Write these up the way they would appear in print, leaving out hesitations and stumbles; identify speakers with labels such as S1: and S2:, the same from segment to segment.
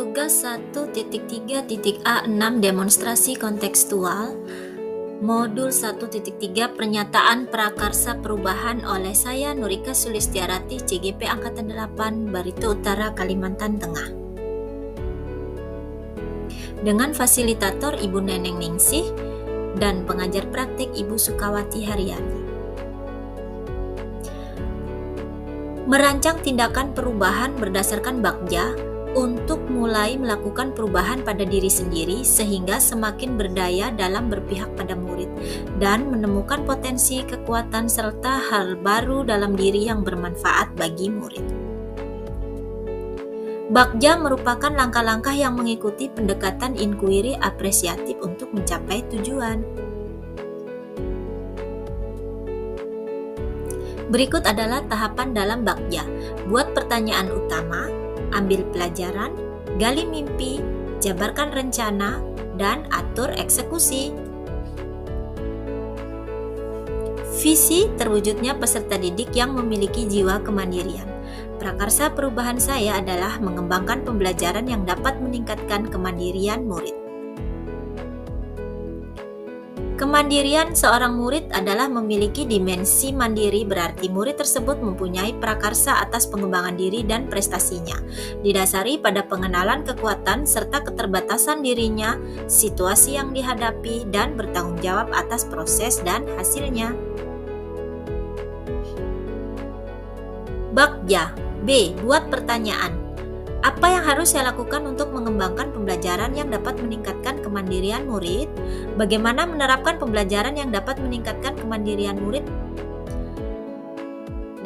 S1: Tugas 1.3.A6 Demonstrasi kontekstual Modul 1.3 Pernyataan Prakarsa Perubahan oleh saya Nurika Sulistiarati, CGP Angkatan 8, Barito Utara, Kalimantan Tengah. Dengan fasilitator Ibu Neneng Ningsih dan pengajar praktik Ibu Sukawati Haryani. Merancang tindakan perubahan berdasarkan Bagja untuk mulai melakukan perubahan pada diri sendiri sehingga semakin berdaya dalam berpihak pada murid dan menemukan potensi, kekuatan, serta hal baru dalam diri yang bermanfaat bagi murid. Bagja merupakan langkah-langkah yang mengikuti pendekatan inkuiri apresiatif untuk mencapai tujuan. Berikut adalah tahapan dalam Bagja. Buat pertanyaan utama, ambil pelajaran, gali mimpi, jabarkan rencana, dan atur eksekusi. Visi terwujudnya peserta didik yang memiliki jiwa kemandirian. Prakarsa perubahan saya adalah mengembangkan pembelajaran yang dapat meningkatkan kemandirian murid. Kemandirian seorang murid adalah memiliki dimensi mandiri, berarti murid tersebut mempunyai prakarsa atas pengembangan diri dan prestasinya, didasari pada pengenalan kekuatan serta keterbatasan dirinya, situasi yang dihadapi, dan bertanggung jawab atas proses dan hasilnya. Bagja. B. Buat pertanyaan. Apa yang harus saya lakukan untuk mengembangkan pembelajaran yang dapat meningkatkan kemandirian murid? Bagaimana menerapkan pembelajaran yang dapat meningkatkan kemandirian murid?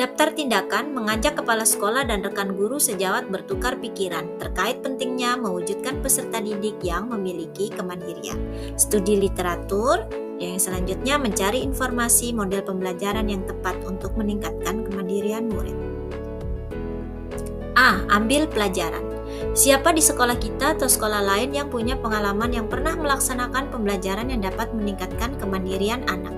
S1: Daftar tindakan mengajak kepala sekolah dan rekan guru sejawat bertukar pikiran terkait pentingnya mewujudkan peserta didik yang memiliki kemandirian. Studi literatur. Yang selanjutnya mencari informasi model pembelajaran yang tepat untuk meningkatkan kemandirian murid. A. Ambil pelajaran. Siapa di sekolah kita atau sekolah lain yang punya pengalaman yang pernah melaksanakan pembelajaran yang dapat meningkatkan kemandirian anak?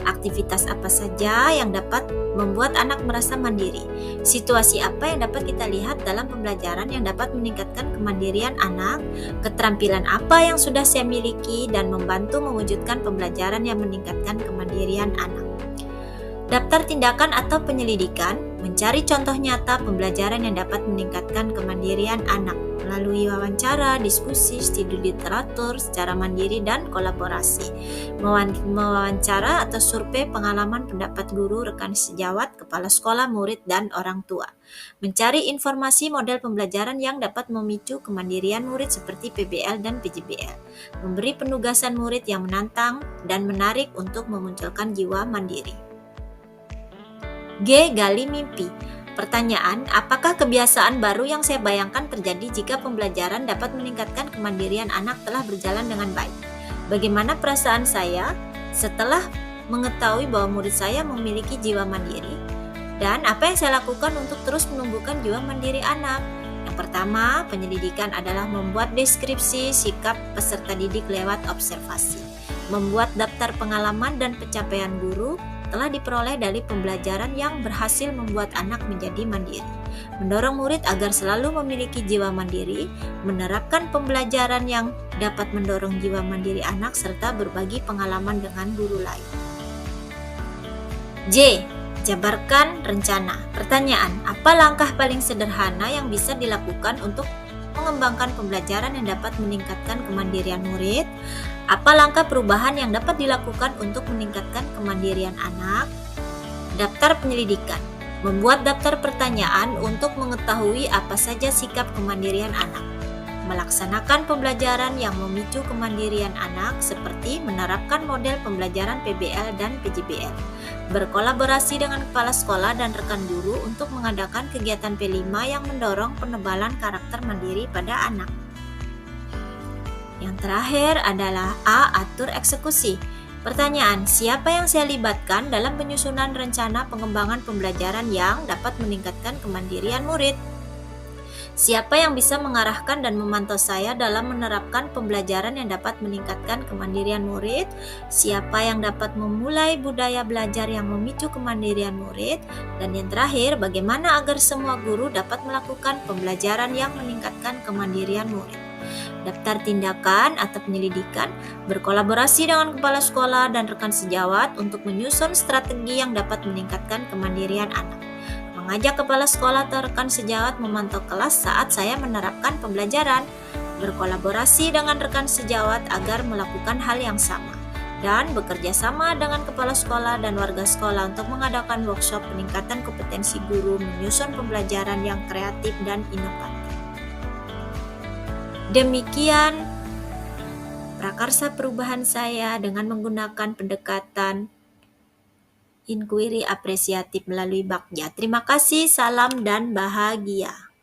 S1: Aktivitas apa saja yang dapat membuat anak merasa mandiri? Situasi apa yang dapat kita lihat dalam pembelajaran yang dapat meningkatkan kemandirian anak? Keterampilan apa yang sudah saya miliki dan membantu mewujudkan pembelajaran yang meningkatkan kemandirian anak? Daftar tindakan atau penyelidikan, mencari contoh nyata pembelajaran yang dapat meningkatkan kemandirian anak melalui wawancara, diskusi, studi literatur secara mandiri dan kolaborasi. Mewawancara atau survei pengalaman pendapat guru, rekan sejawat, kepala sekolah, murid, dan orang tua. Mencari informasi model pembelajaran yang dapat memicu kemandirian murid seperti PBL dan PJBL. Memberi penugasan murid yang menantang dan menarik untuk memunculkan jiwa mandiri. G. Gali mimpi. Pertanyaan, apakah kebiasaan baru yang saya bayangkan terjadi jika pembelajaran dapat meningkatkan kemandirian anak telah berjalan dengan baik? Bagaimana perasaan saya setelah mengetahui bahwa murid saya memiliki jiwa mandiri? Dan apa yang saya lakukan untuk terus menumbuhkan jiwa mandiri anak? Yang pertama, penyelidikan adalah membuat deskripsi sikap peserta didik lewat observasi. Membuat daftar pengalaman dan pencapaian guru telah diperoleh dari pembelajaran yang berhasil membuat anak menjadi mandiri. Mendorong murid agar selalu memiliki jiwa mandiri, menerapkan pembelajaran yang dapat mendorong jiwa mandiri anak, serta berbagi pengalaman dengan guru lain. J. Jabarkan rencana. Pertanyaan, apa langkah paling sederhana yang bisa dilakukan untuk mengembangkan pembelajaran yang dapat meningkatkan kemandirian murid? Apa langkah perubahan yang dapat dilakukan untuk meningkatkan kemandirian anak? Daftar penyelidikan. Membuat daftar pertanyaan untuk mengetahui apa saja sikap kemandirian anak. Melaksanakan pembelajaran yang memicu kemandirian anak seperti menerapkan model pembelajaran PBL dan PJBL. Berkolaborasi dengan kepala sekolah dan rekan guru untuk mengadakan kegiatan P5 yang mendorong penebalan karakter mandiri pada anak. Yang terakhir adalah A. Atur eksekusi. Pertanyaan, siapa yang saya libatkan dalam penyusunan rencana pengembangan pembelajaran yang dapat meningkatkan kemandirian murid? Siapa yang bisa mengarahkan dan memantau saya dalam menerapkan pembelajaran yang dapat meningkatkan kemandirian murid? Siapa yang dapat memulai budaya belajar yang memicu kemandirian murid? Dan yang terakhir, bagaimana agar semua guru dapat melakukan pembelajaran yang meningkatkan kemandirian murid? Daftar tindakan atau penyelidikan, berkolaborasi dengan kepala sekolah dan rekan sejawat untuk menyusun strategi yang dapat meningkatkan kemandirian anak. Mengajak kepala sekolah atau rekan sejawat memantau kelas saat saya menerapkan pembelajaran. Berkolaborasi dengan rekan sejawat agar melakukan hal yang sama. Dan bekerja sama dengan kepala sekolah dan warga sekolah untuk mengadakan workshop peningkatan kompetensi guru menyusun pembelajaran yang kreatif dan inovatif. Demikian prakarsa perubahan saya dengan menggunakan pendekatan inquiry apresiatif melalui Bagja. Terima kasih, salam dan bahagia.